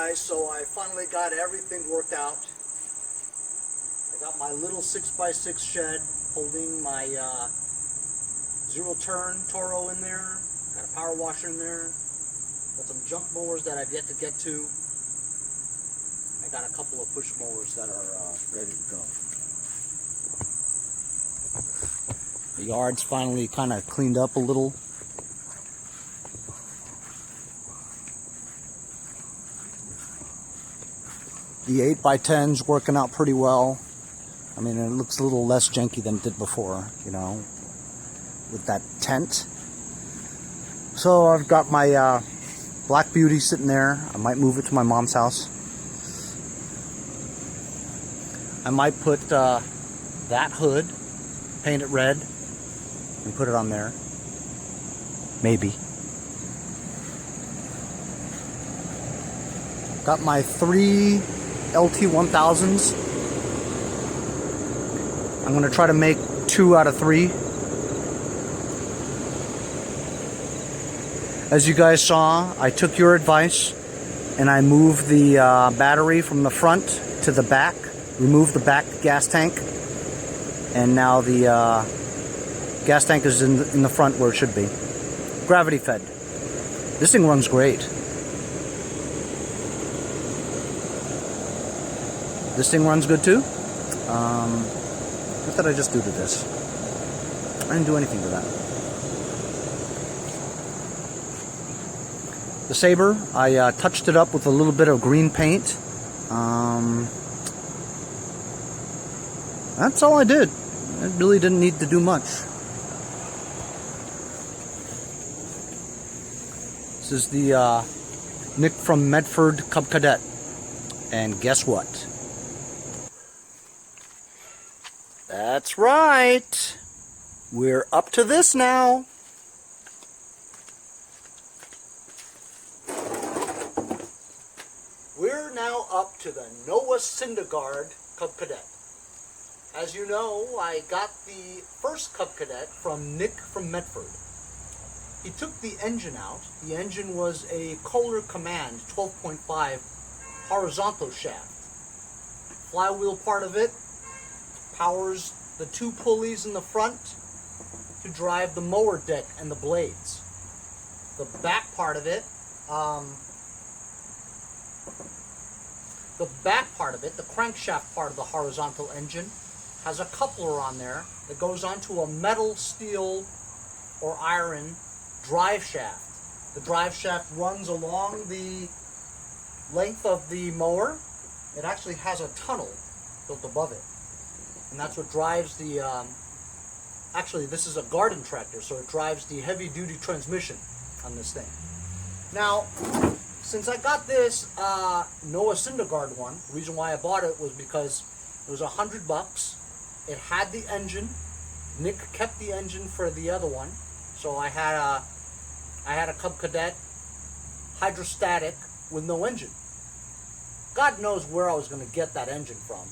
guys, so I finally got everything worked out. I got my little 6x6 shed holding my zero-turn Toro in there. Got a power washer in there. Got some junk mowers that I've yet to get to. I got a couple of push mowers that are ready to go. The yard's finally kind of cleaned up a little. The 8x10's working out pretty well. I mean, it looks a little less janky than it did before, you know, with that tent. So I've got my Black Beauty sitting there. I might move it to my mom's house. I might put that hood, paint it red, and put it on there. Maybe. Got my 3 LT1000s. I'm going to try to make 2 out of 3. As you guys saw, I took your advice and I moved the battery from the front to the back, removed the back gas tank, and now the gas tank is in the front where it should be. Gravity fed. This thing runs great. This thing runs good too. What did I just do to this? I didn't do anything to that. The Saber, I touched it up with a little bit of green paint. That's all I did. I really didn't need to do much. This is the Nick from Medford Cub Cadet. And guess what? That's right. We're up to this now. We're now up to the Noah Syndergaard Cub Cadet. As you know, I got the first Cub Cadet from Nick from Medford. He took the engine out. The engine was a Kohler Command 12.5 horizontal shaft. Flywheel part of it powers the 2 pulleys in the front to drive the mower deck and the blades. The back part of it, the crankshaft part of the horizontal engine, has a coupler on there that goes onto a metal, steel, or iron drive shaft. The drive shaft runs along the length of the mower. It actually has a tunnel built above it. And that's what drives the, actually this is a garden tractor, so it drives the heavy duty transmission on this thing. Now, since I got this Noah Syndergaard one, the reason why I bought it was because it was $100. It had the engine. Nick kept the engine for the other one, so I had a Cub Cadet hydrostatic with no engine. God knows where I was going to get that engine from.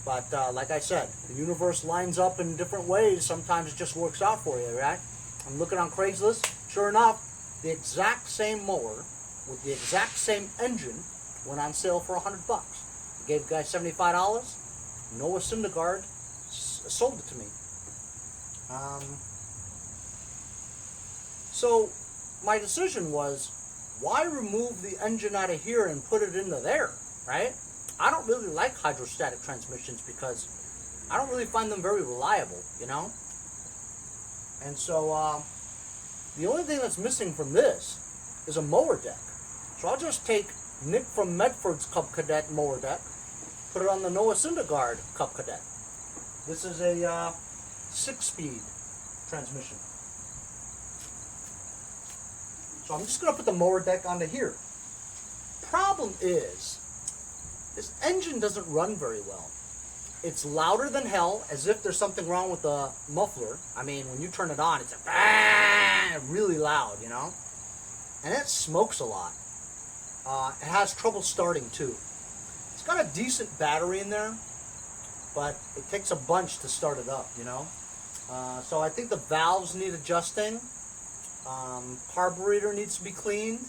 But like I said, the universe lines up in different ways. Sometimes it just works out for you, right? I'm looking on Craigslist. Sure enough, the exact same mower with the exact same engine went on sale for $100. I gave the guy $75. Noah Syndergaard sold it to me. So my decision was, why remove the engine out of here and put it into there, right? I don't really like hydrostatic transmissions because I don't really find them very reliable, you know? And so the only thing that's missing from this is a mower deck. So I'll just take Nick from Medford's Cub Cadet mower deck, put it on the Noah Syndergaard Cub Cadet. This is a 6-speed transmission. So I'm just going to put the mower deck onto here. Problem is, this engine doesn't run very well. It's louder than hell, as if there's something wrong with the muffler. I mean, when you turn it on, it's really loud, you know? And it smokes a lot. It has trouble starting too. It's got a decent battery in there, but it takes a bunch to start it up, you know? So I think the valves need adjusting. Carburetor needs to be cleaned.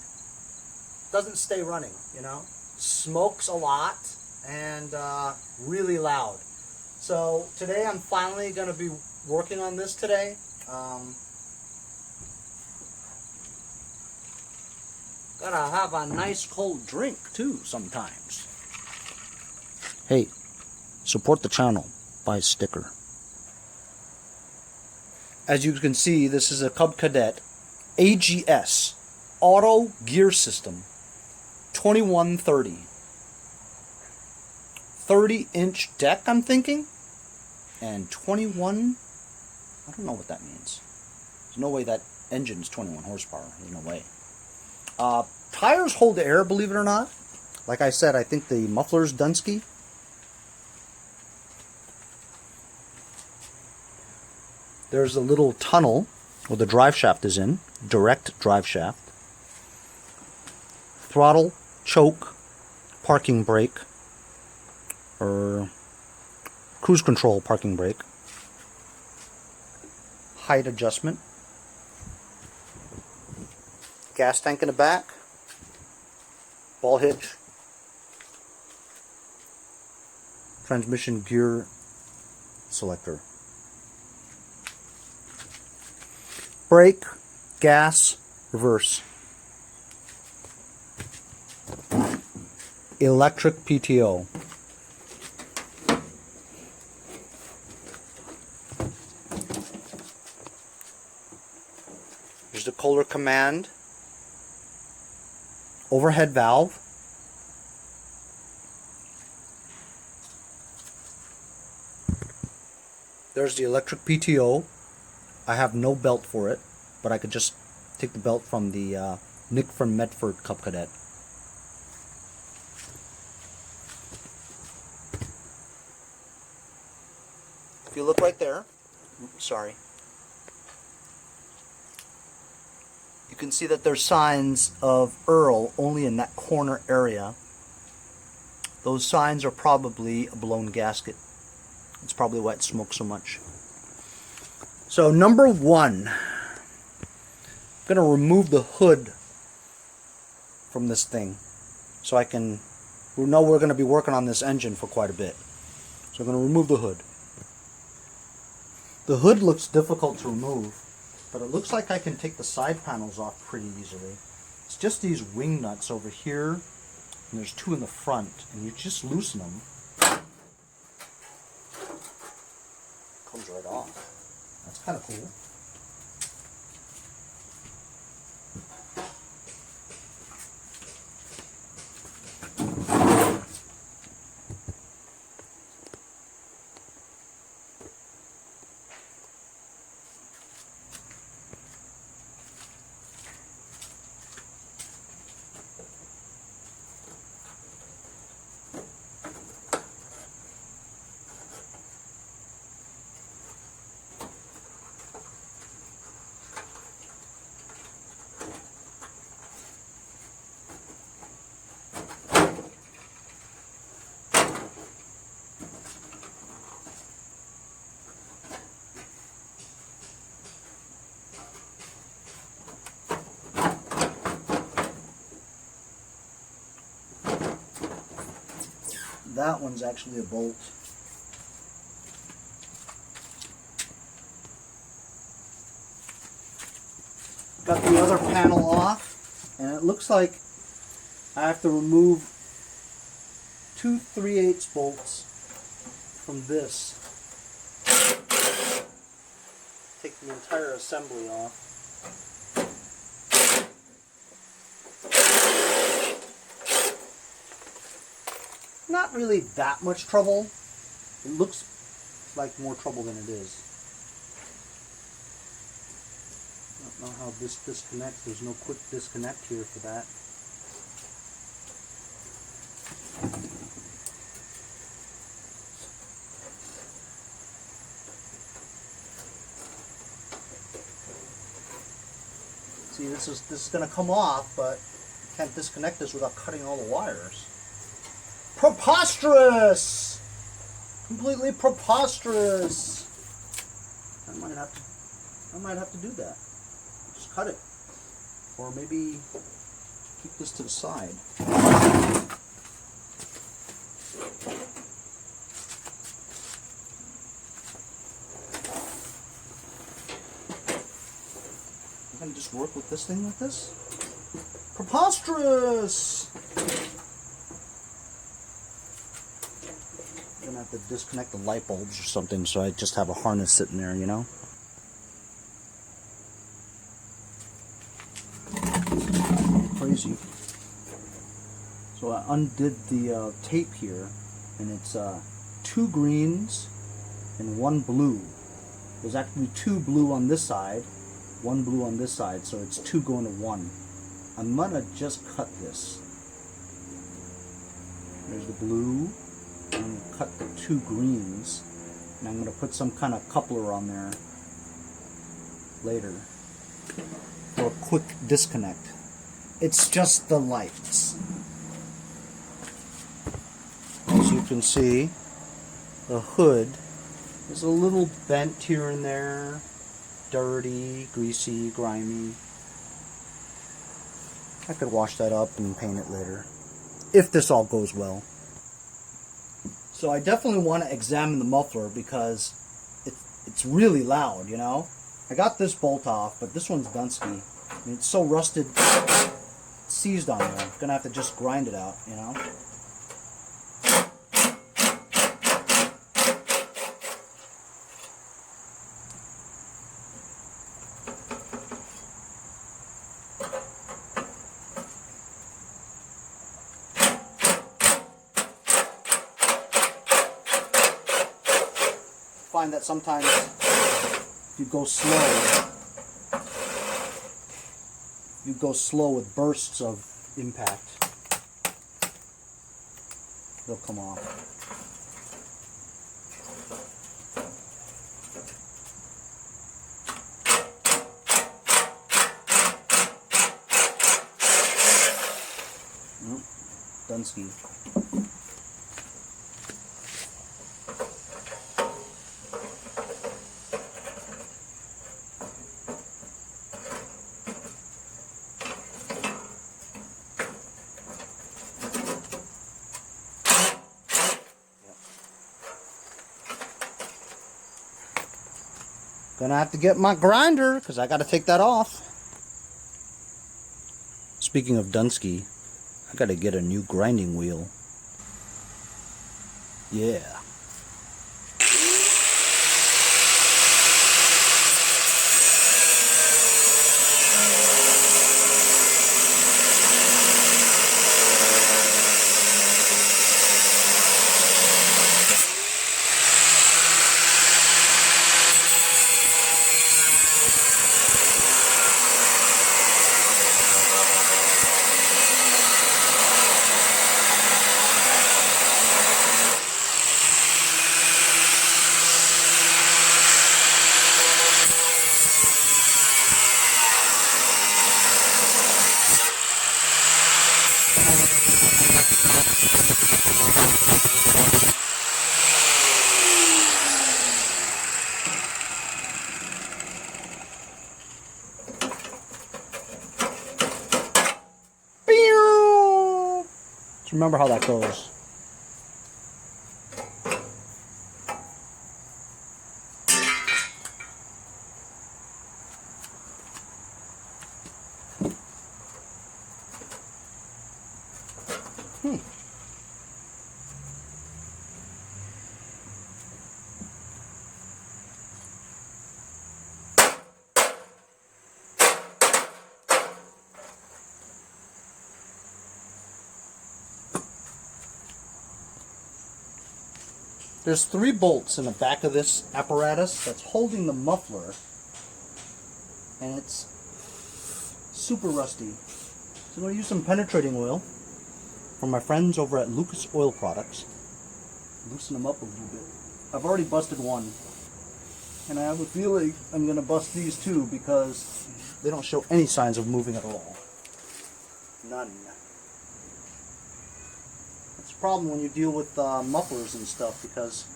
Doesn't stay running, you know? smokes a lot, and really loud. So today I'm finally going to be working on this today. Gotta have a nice cold drink too sometimes. Hey, support the channel. Buy a sticker. As you can see, this is a Cub Cadet AGS auto gear system 2130. 30-inch deck, I'm thinking, and 21, I don't know what that means. There's no way that engine's 21 horsepower. There's no way. Tires hold air, believe it or not. Like I said, I think the muffler's Dunsky. There's a little tunnel where the drive shaft is in, direct drive shaft. Throttle, choke, parking brake, or cruise control parking brake, height adjustment, gas tank in the back, ball hitch, transmission gear selector, brake, gas, reverse, electric PTO. Here's the Kohler Command overhead valve. There's the electric PTO. I have no belt for it, but I could just take the belt from the Nick from Medford Cub Cadet. If you look right there, sorry, you can see that there's signs of Earl only in that corner area. Those signs are probably a blown gasket. It's probably why it smokes so much. So number one, I'm going to remove the hood from this thing so I can, we know we're going to be working on this engine for quite a bit. So I'm going to remove the hood. The hood looks difficult to remove, but it looks like I can take the side panels off pretty easily. It's just these wing nuts over here, and there's two in the front, and you just loosen them. Comes right off. That's kind of cool. That one's actually a bolt. Got the other panel off, and it looks like I have to remove 2 3/8 bolts from this. Take the entire assembly off. Not really that much trouble. It looks like more trouble than it is. I don't know how this disconnects. There's no quick disconnect here for that. See, this is going to come off, but you can't disconnect this without cutting all the wires. Preposterous! Completely preposterous. I might have to do that. Just cut it. Or maybe keep this to the side. Can I just work with this thing like this? Preposterous! I'm gonna have to disconnect the light bulbs or something, so I just have a harness sitting there, you know? Crazy. So I undid the tape here, and it's 2 greens and 1 blue. There's actually 2 blue on this side, 1 blue on this side, so it's 2 going to 1. I'm gonna just cut this. There's the blue. I'm gonna cut the 2 greens, and I'm gonna put some kind of coupler on there later for a quick disconnect. It's just the lights. As you can see, the hood is a little bent here and there, dirty, greasy, grimy. I could wash that up and paint it later, if this all goes well. So I definitely want to examine the muffler because it's really loud, you know? I got this bolt off, but this one's Dunsky. I mean, it's so rusted, it's seized on there. I'm gonna have to just grind it out, you know? Find that sometimes if you go slow with bursts of impact, they'll come off. Dunsky. Gonna have to get my grinder because I got to take that off. Speaking of Dunsky, I got to get a new grinding wheel. Yeah. Remember how that goes. There's 3 bolts in the back of this apparatus that's holding the muffler, and it's super rusty. So I'm going to use some penetrating oil from my friends over at Lucas Oil Products. Loosen them up a little bit. I've already busted one, and I have a feeling I'm going to bust these too because they don't show any signs of moving at all. None. Problem when you deal with mufflers and stuff because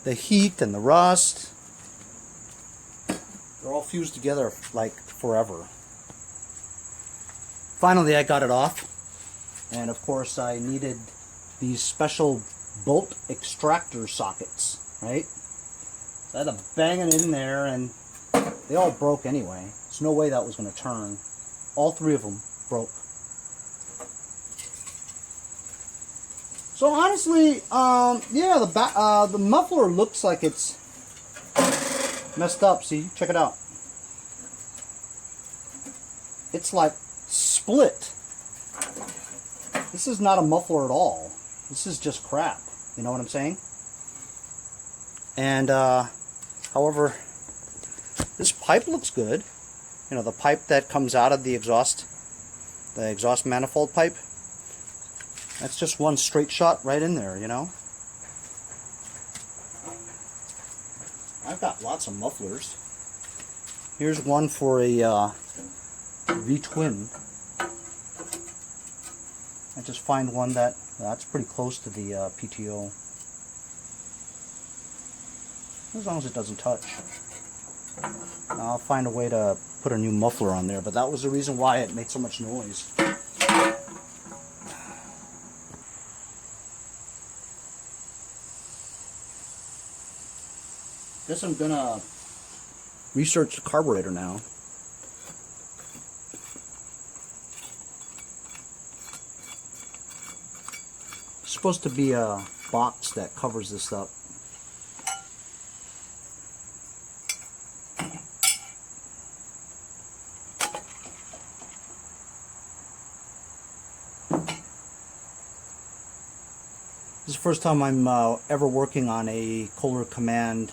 the heat and the rust, they're all fused together like forever. Finally I got it off, and of course I needed these special bolt extractor sockets, right? So I had to bang it in there, and They all broke anyway. There's no way that was going to turn. All three of them broke. So honestly, yeah, the muffler looks like it's messed up. See, check it out. It's like split. This is not a muffler at all. This is just crap. You know what I'm saying? And however, this pipe looks good. You know, the pipe that comes out of the exhaust manifold pipe. That's just one straight shot right in there, you know. I've got lots of mufflers. Here's one for a V-twin. I just find one that's pretty close to the PTO. As long as it doesn't touch. Now I'll find a way to put a new muffler on there, but that was the reason why it made so much noise. Guess I'm gonna research the carburetor now. It's supposed to be a box that covers this up. This is the first time I'm ever working on a Kohler Command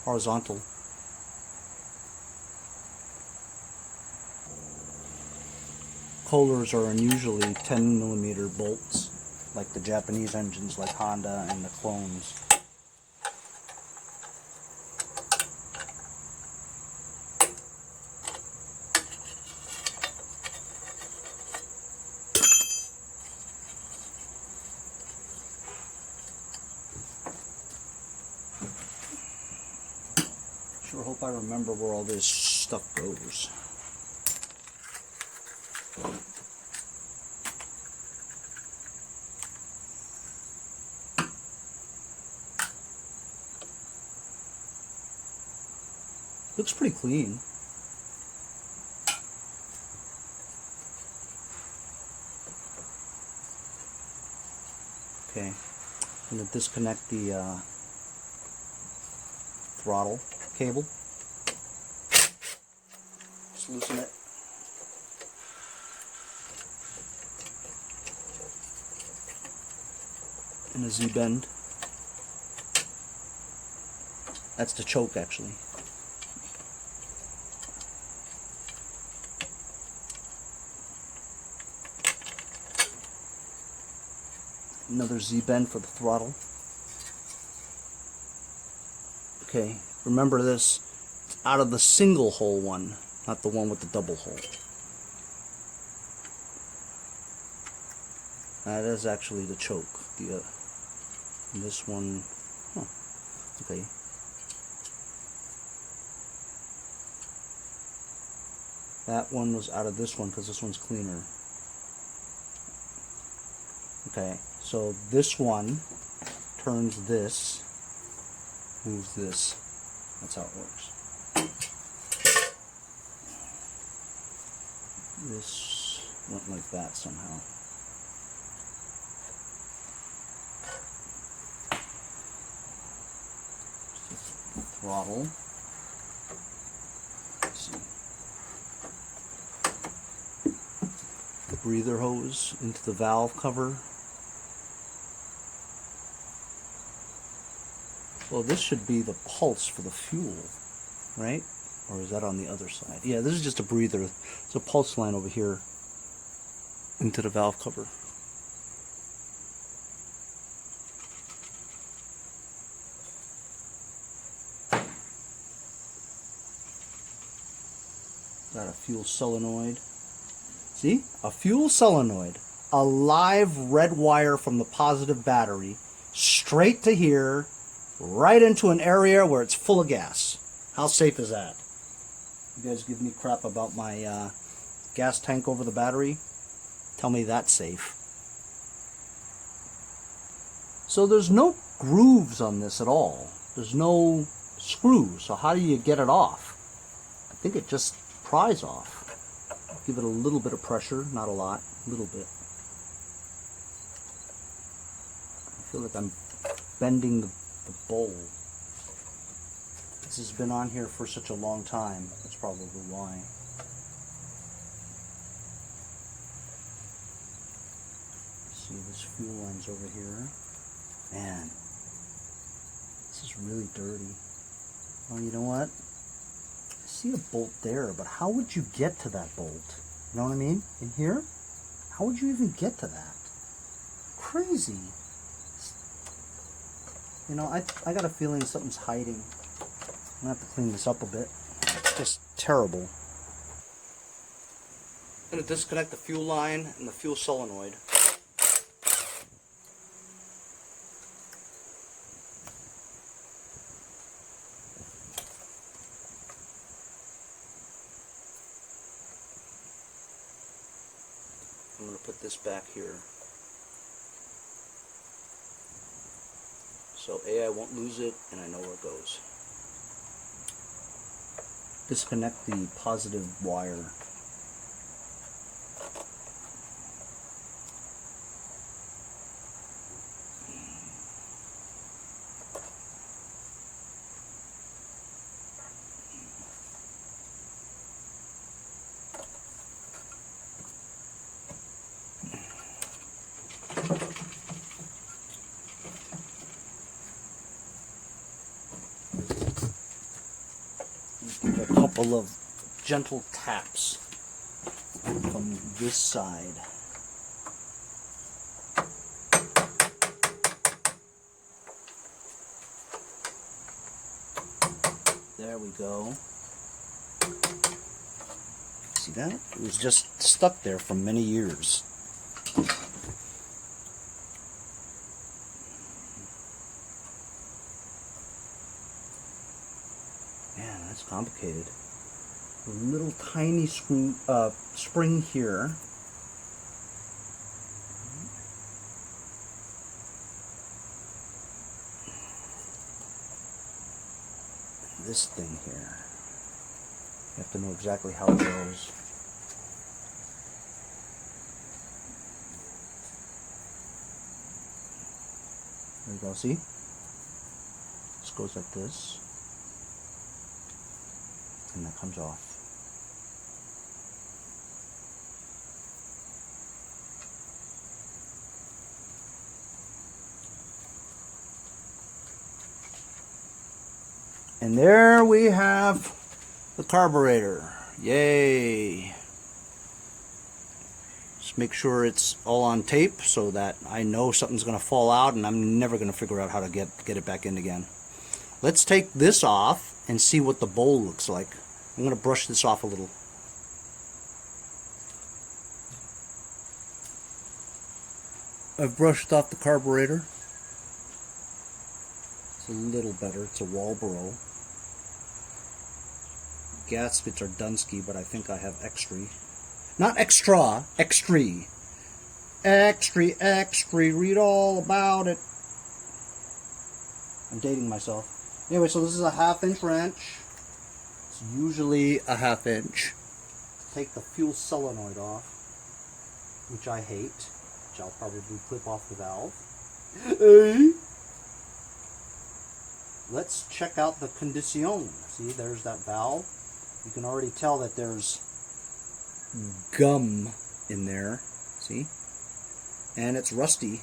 horizontal. Kohlers are unusually 10mm bolts, like the Japanese engines like Honda and the clones. Sure hope I remember where all this stuff goes. Looks pretty clean. Okay, I'm going to disconnect the throttle cable. Just loosen it. And a Z-bend. That's the choke, actually. Another Z-bend for the throttle. Okay, remember this, it's out of the single hole one, not the one with the double hole. That is actually the choke. This one, huh, okay. That one was out of this one because this one's cleaner. Okay, so this one turns this, moves this. That's how it works. This went like that somehow. Throttle. Let's see. The breather hose into the valve cover. Well, this should be the pulse for the fuel, right? Or is that on the other side? Yeah, this is just a breather. There's a pulse line over here into the valve cover. Got a fuel solenoid. See? A fuel solenoid. A live red wire from the positive battery straight to here, right into an area where it's full of gas. How safe is that? You guys give me crap about my gas tank over the battery? Tell me that's safe. So there's no grooves on this at all. There's no screw. So how do you get it off? I think it just pries off. Give it a little bit of pressure, not a lot, a little bit. I feel like I'm bending the bowl. This has been on here for such a long time. That's probably why. See, this fuel line's over here. Man, this is really dirty. Oh, you know what? I see a bolt there, but how would you get to that bolt? You know what I mean? In here? How would you even get to that? Crazy. You know, I got a feeling something's hiding. I'm going to have to clean this up a bit. It's just terrible. I'm going to disconnect the fuel line and the fuel solenoid. I'm going to put this back here. So I won't lose it, and I know where it goes. Disconnect the positive wire. Give a couple of gentle taps from this side. There we go. See that? It was just stuck there for many years. Man, that's complicated. A little tiny screw, spring here. This thing here. You have to know exactly how it goes. There you go, see? This goes like this. And that comes off. And there we have the carburetor. Yay! Just make sure it's all on tape so that I know something's going to fall out and I'm never going to figure out how to get it back in again. Let's take this off and see what the bowl looks like. I'm going to brush this off a little. I've brushed off the carburetor. It's a little better. It's a Walbro. Gaskets are Dunsky, but I think I have extra. Not extra, extra. Extra, extra. Read all about it. I'm dating myself. Anyway, so this is a 1/2 inch wrench. It's usually a 1/2 inch. Take the fuel solenoid off, which I hate, which I'll probably clip off the valve. Let's check out the condition. See, there's that valve. You can already tell that there's gum in there. See? And it's rusty.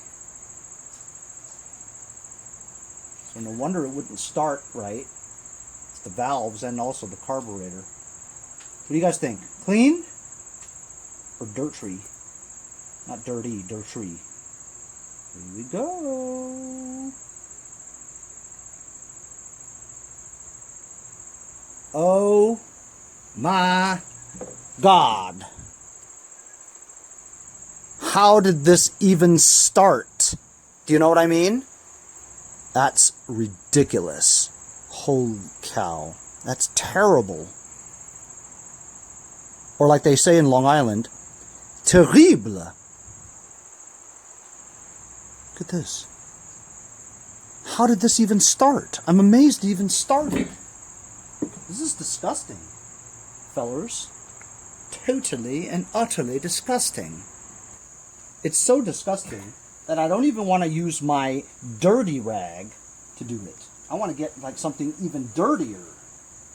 So no wonder it wouldn't start right. It's the valves and also the carburetor. What do you guys think? Clean or dirty? Not dirty, dirty. Here we go. Oh my God. How did this even start? Do you know what I mean? That's ridiculous. Holy cow. That's terrible. Or like they say in Long Island, terrible. Look at this. how did this even start? I'm amazed it even started. This is disgusting, fellers. Totally and utterly disgusting. It's so disgusting that I don't even want to use my dirty rag to do it. I want to get like something even dirtier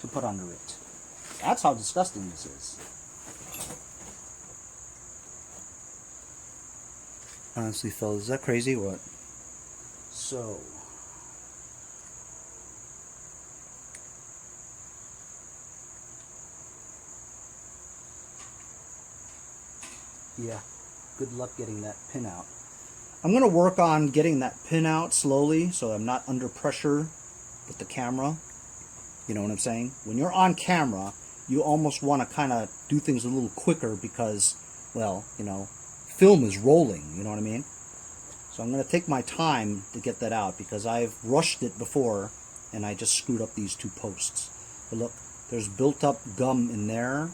to put under it. That's how disgusting this is. Honestly, fellas, is that crazy or what? So, yeah, good luck getting that pin out. I'm going to work on getting that pin out slowly so I'm not under pressure with the camera. You know what I'm saying? When you're on camera, you almost want to kind of do things a little quicker because, well, you know, film is rolling, you know what I mean? So I'm going to take my time to get that out because I've rushed it before and I just screwed up these two posts. But look, there's built up gum in there,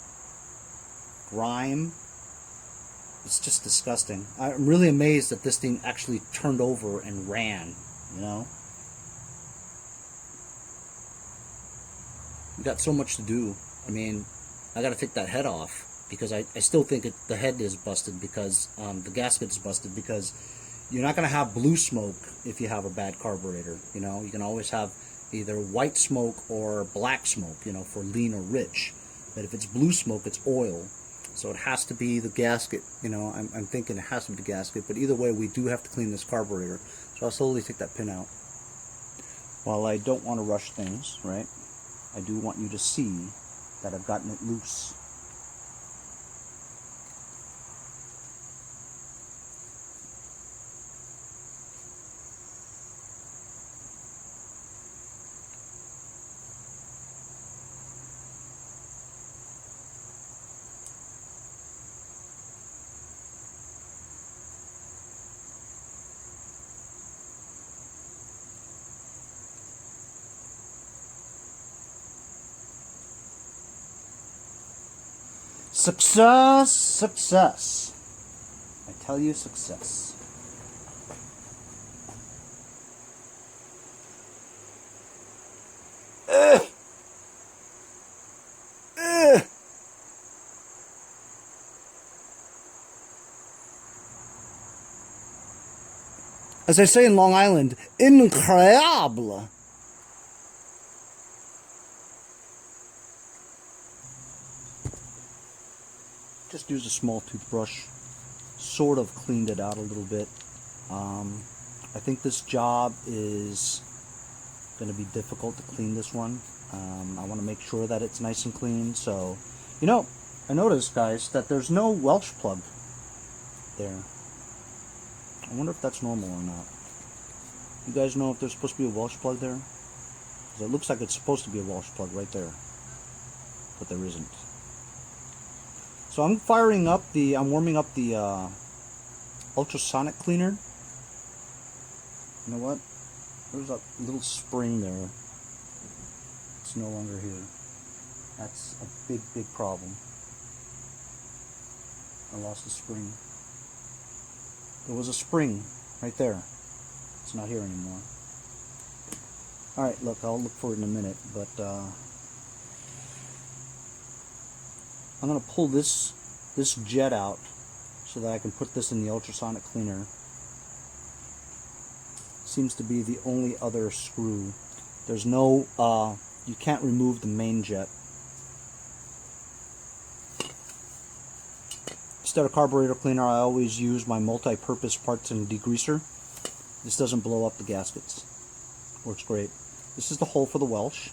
grime. It's just disgusting. I'm really amazed that this thing actually turned over and ran, you know? We got so much to do. I mean, I got to take that head off because I still think the head is busted because the gasket is busted because you're not going to have blue smoke if you have a bad carburetor, you know? You can always have either white smoke or black smoke, you know, for lean or rich. But if it's blue smoke, it's oil. So it has to be the gasket, you know, I'm thinking it has to be the gasket, but either way we do have to clean this carburetor. So I'll slowly take that pin out. While I don't want to rush things, right, I do want you to see that I've gotten it loose. Success, success. I tell you, success. As I say in Long Island, incroyable. Just used a small toothbrush, sort of cleaned it out a little bit. I think this job is going to be difficult to clean this one. I want to make sure that it's nice and clean. So, you know, I noticed, guys, that there's no Welsh plug there. I wonder if that's normal or not. You guys know if there's supposed to be a Welsh plug there? 'Cause it looks like it's supposed to be a Welsh plug right there, but there isn't. So I'm warming up the ultrasonic cleaner. You know what? There's a little spring there. It's no longer here. That's a big, big problem. I lost the spring. There was a spring right there. It's not here anymore. Alright, look, I'll look for it in a minute, but I'm going to pull this jet out so that I can put this in the ultrasonic cleaner. Seems to be the only other screw. There's no, you can't remove the main jet. Instead of carburetor cleaner, I always use my multi-purpose parts and degreaser. This doesn't blow up the gaskets. Works great. This is the hole for the Welsh.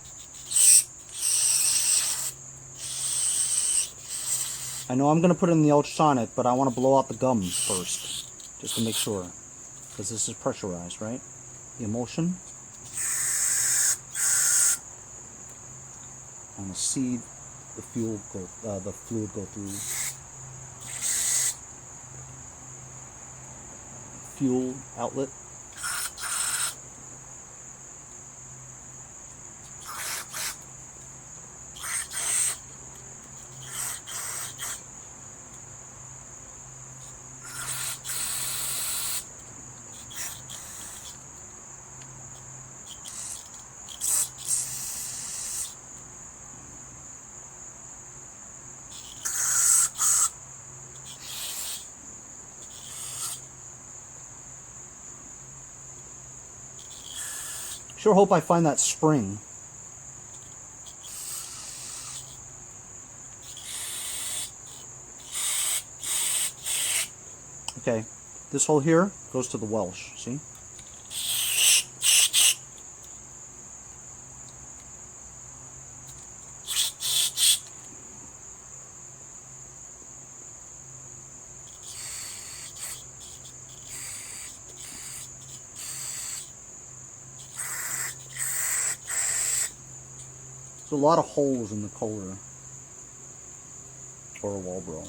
I know I'm going to put it in the ultrasonic, but I want to blow out the gums first, just to make sure, because this is pressurized, right? The emulsion. I want to see the fluid go through. Fuel outlet. Sure hope I find that spring. Okay, this hole here goes to the Welsh, see? There's a lot of holes in the Kohler or a Walbro.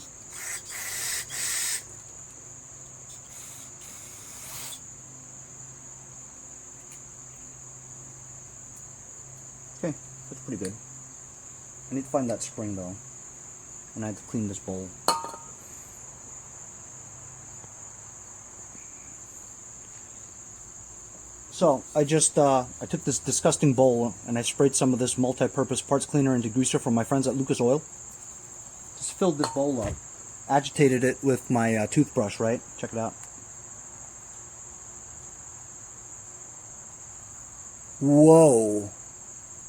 Okay, that's pretty good. I need to find that spring though, and I have to clean this bowl. So I took this disgusting bowl and I sprayed some of this multi-purpose parts cleaner and degreaser from my friends at Lucas Oil. Just filled this bowl up, agitated it with my toothbrush, right? Check it out. Whoa.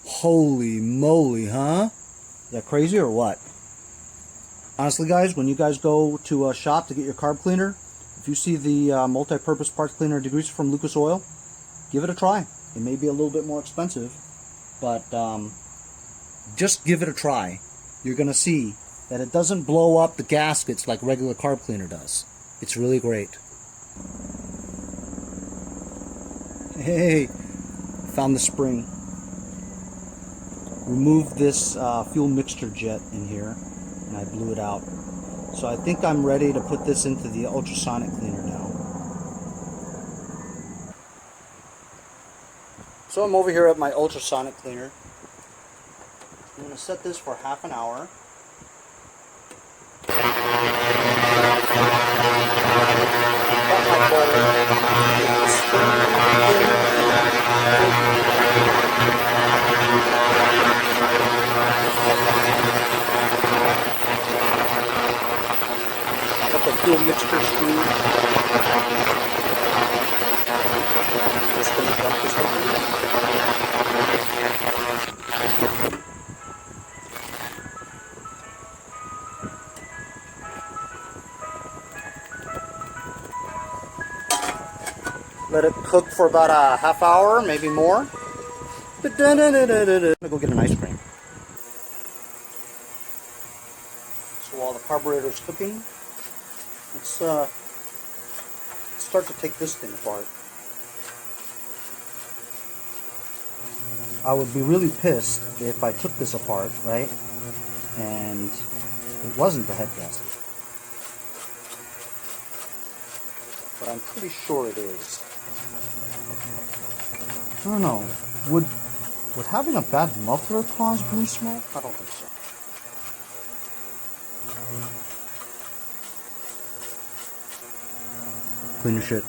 Holy moly, huh? Is that crazy or what? Honestly guys, when you guys go to a shop to get your carb cleaner, if you see the multi-purpose parts cleaner and degreaser from Lucas Oil, give it a try. It may be a little bit more expensive, but just give it a try. You're going to see that it doesn't blow up the gaskets like regular carb cleaner does. It's really great. Hey, found the spring. Removed this fuel mixture jet in here, and I blew it out. So I think I'm ready to put this into the ultrasonic cleaner now. So I'm over here at my ultrasonic cleaner. I'm going to set this for half an hour. Got the fuel mixture screw. Just going to dump this over. Let it cook for about a half hour, maybe more. I'm gonna go get an ice cream. So while the carburetor is cooking, let's start to take this thing apart. I would be really pissed if I took this apart, right, and it wasn't the head gasket. But I'm pretty sure it is. I don't know. Would having a bad muffler cause blue smoke? I don't think so. Clean your shit.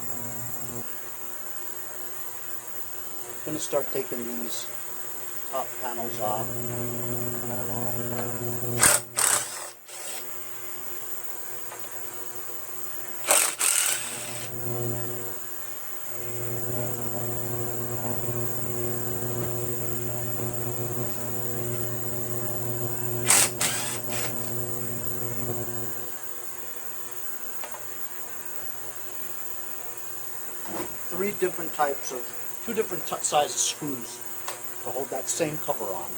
I'm gonna start taking these top panels off. 3 different types of, 2 different sizes screws to hold that same cover on.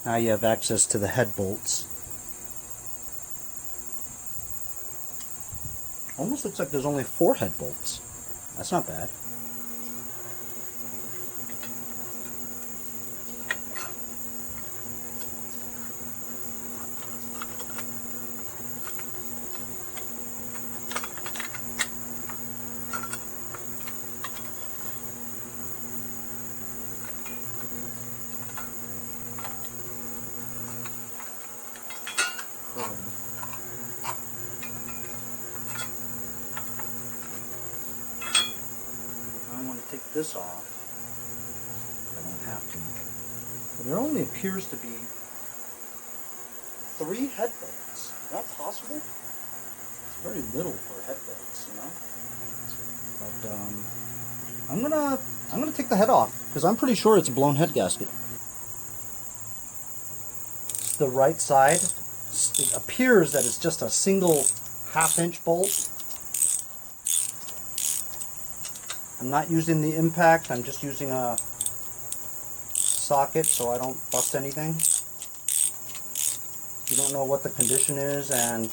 Now you have access to the head bolts. Almost looks like there's only 4 head bolts. That's not bad. take this off. I don't have to. But there only appears to be 3 head bolts. Is that possible? It's very little for head bolts, you know. But I'm gonna take the head off because I'm pretty sure it's a blown head gasket. It's the right side. It appears that it's just a single 1/2-inch bolt. I'm not using the impact. I'm just using a socket so I don't bust anything. You don't know what the condition is, and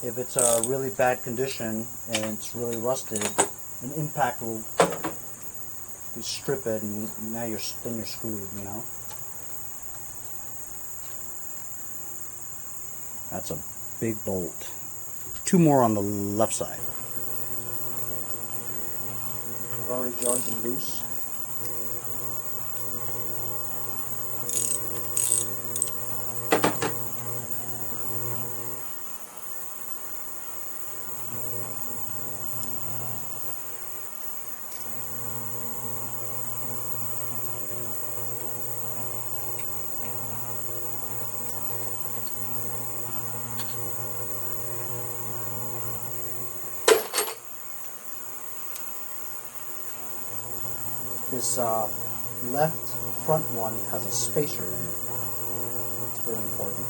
if it's a really bad condition and it's really rusted, an impact will strip it, and now you're screwed, you know. That's a big bolt. 2 more on the left side. I've already jarred them loose. This left front one has a spacer in it. It's very important.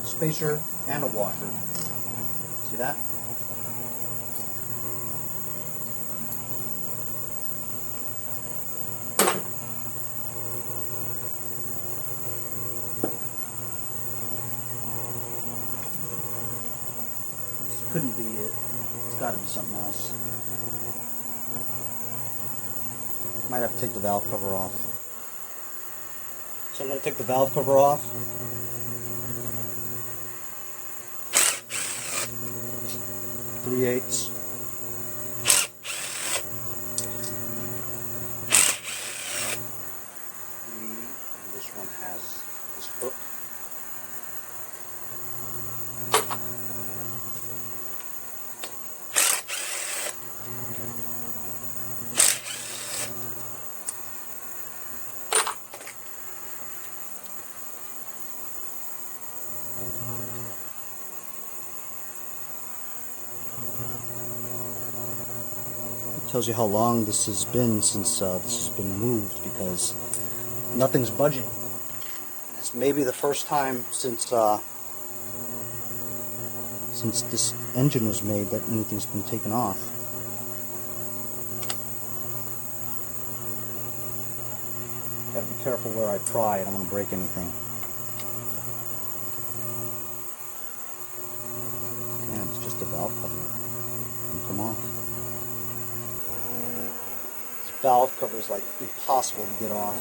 Spacer and a washer. See that? Couldn't be it. It's got to be something else. Might have to take the valve cover off. So I'm going to take the valve cover off. Three-eighths. And this one has this hook. Tells you how long this has been since this has been moved, because nothing's budging. It's maybe the first time since this engine was made that anything's been taken off. Gotta be careful where I pry. I don't want to break anything. Damn, it's just a valve cover. It can come off. Valve cover is like impossible to get off.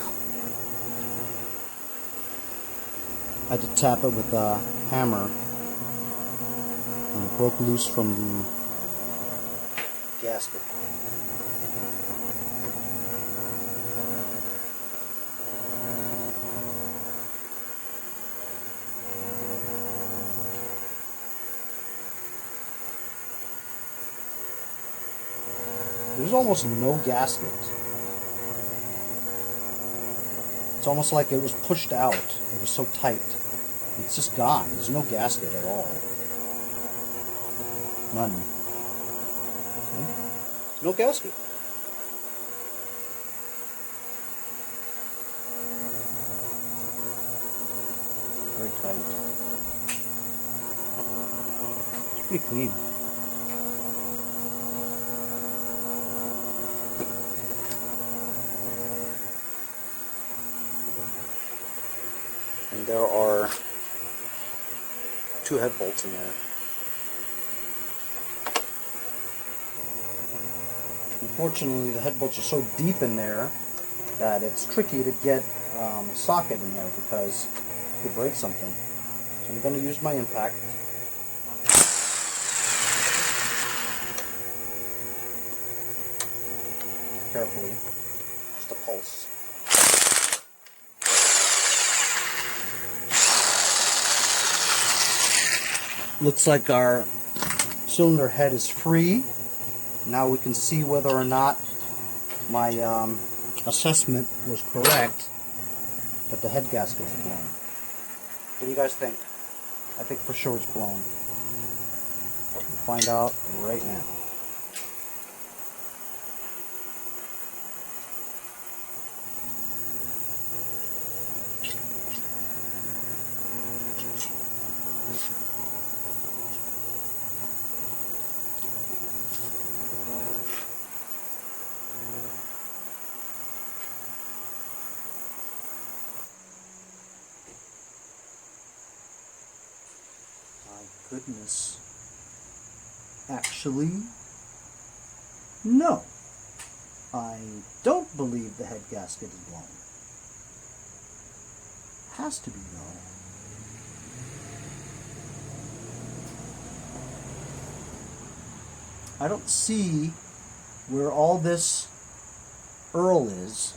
I had to tap it with a hammer, and it broke loose from the gasket. There's almost no gasket. It's almost like it was pushed out. It was so tight. It's just gone. There's no gasket at all. None. Okay. No gasket. Very tight. It's pretty clean. And there are 2 head bolts in there. Unfortunately, the head bolts are so deep in there that it's tricky to get a socket in there because you could break something. So I'm going to use my impact. Carefully, just a pulse. Looks like our cylinder head is free. Now we can see whether or not my assessment was correct that the head gasket is blown. What do you guys think? I think for sure it's blown. We'll find out right now. Goodness. Actually, no. I don't believe the head gasket is blown. Has to be though. I don't see where all this Earl is.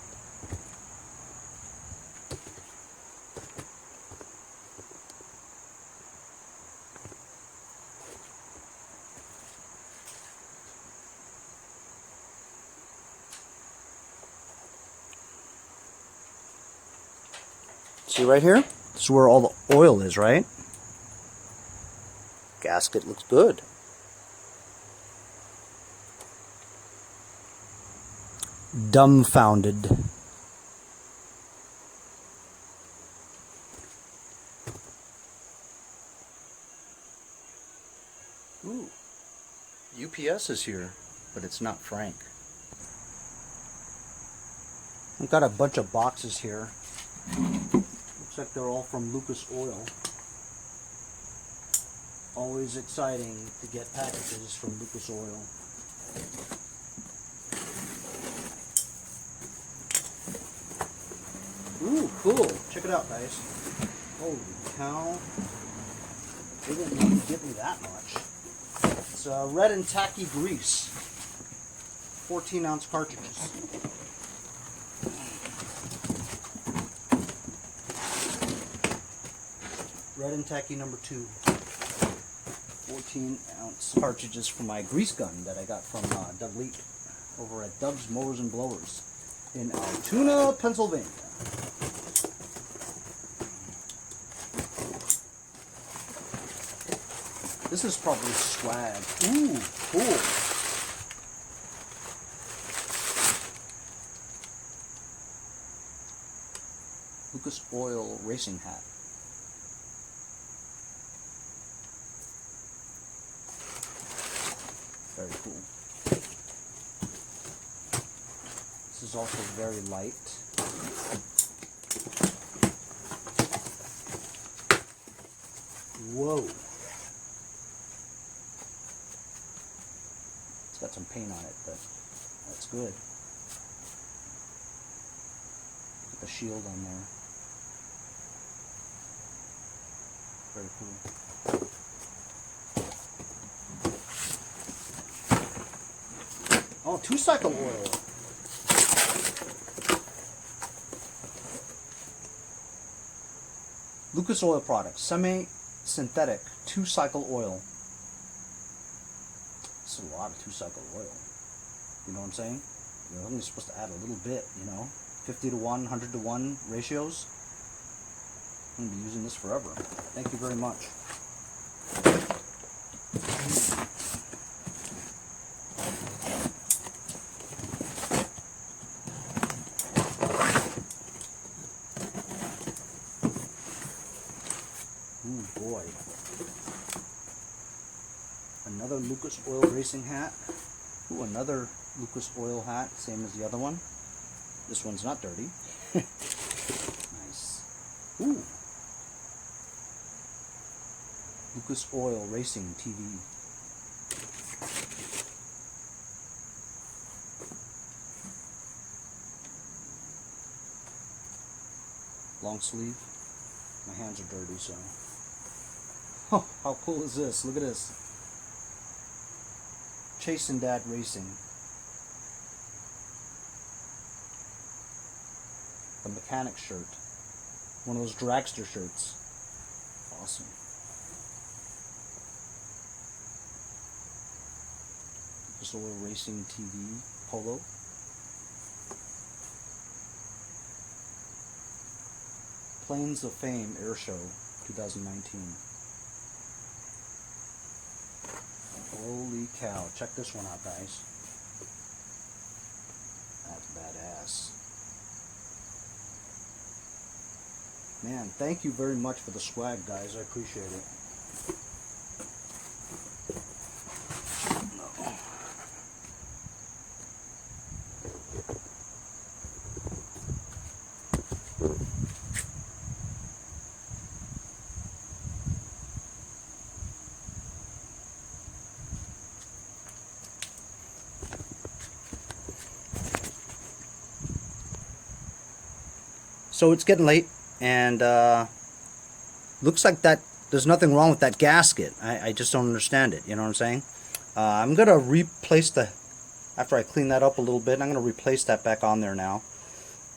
See right here? This is where all the oil is, right? Gasket looks good. Dumbfounded. Ooh. UPS is here, but it's not Frank. I've got a bunch of boxes here. Looks like they're all from Lucas Oil. Always exciting to get packages from Lucas Oil. Ooh, cool. Check it out, guys. Holy cow. They didn't even give me that much. It's red and tacky grease. 14-ounce cartridges. Red and tacky number 2. 14-ounce cartridges for my grease gun that I got from Doug Leak over at Doug's Mowers and Blowers in Altoona, Pennsylvania. This is probably swag. Ooh, cool. Lucas Oil racing hat. Very cool. This is also very light. Whoa. It's got some paint on it, but that's good. Put the shield on there. Very cool. Oh, 2-cycle oil. Lucas Oil products, semi-synthetic 2-cycle oil. It's a lot of 2-cycle oil. You know what I'm saying? You're only supposed to add a little bit, you know? 50 to 1, 100 to 1 ratios. I'm going to be using this forever. Thank you very much. Ooh, boy. Another Lucas Oil racing hat. Ooh, another Lucas Oil hat, same as the other one. This one's not dirty. Nice. Ooh. Lucas Oil Racing TV. Long sleeve. My hands are dirty, so. Oh, how cool is this? Look at this. Chase and Dad Racing. The mechanic shirt. One of those dragster shirts. Awesome. Dinosaur Racing TV Polo. Planes of Fame Air Show 2019. Holy cow. Check this one out, guys. That's badass. Man, thank you very much for the swag, guys. I appreciate it. So it's getting late, and looks like that there's nothing wrong with that gasket. I just don't understand it. You know what I'm saying? I'm gonna replace the, after I clean that up a little bit, I'm gonna replace that back on there now.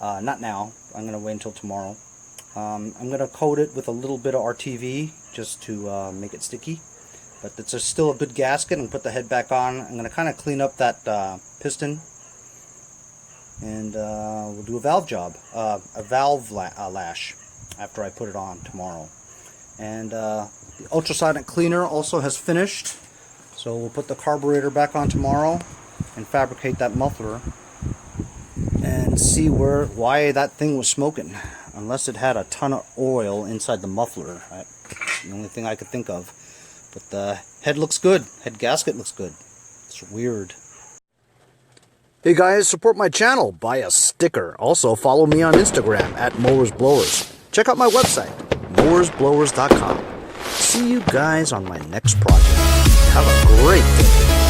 Not now. I'm gonna wait until tomorrow. I'm gonna coat it with a little bit of RTV just to make it sticky. But it's still a good gasket, and put the head back on. I'm gonna kind of clean up that piston. And we'll do a valve job, a valve lash after I put it on tomorrow. And the ultrasonic cleaner also has finished, so we'll put the carburetor back on tomorrow and fabricate that muffler and see why that thing was smoking, unless it had a ton of oil inside the muffler. That's the only thing I could think of. But the head looks good. Head gasket looks good. It's weird. Hey guys, support my channel, buy a sticker. Also follow me on Instagram at Mowers Blowers. Check out my website, mowersblowers.com. See you guys on my next project. Have a great day.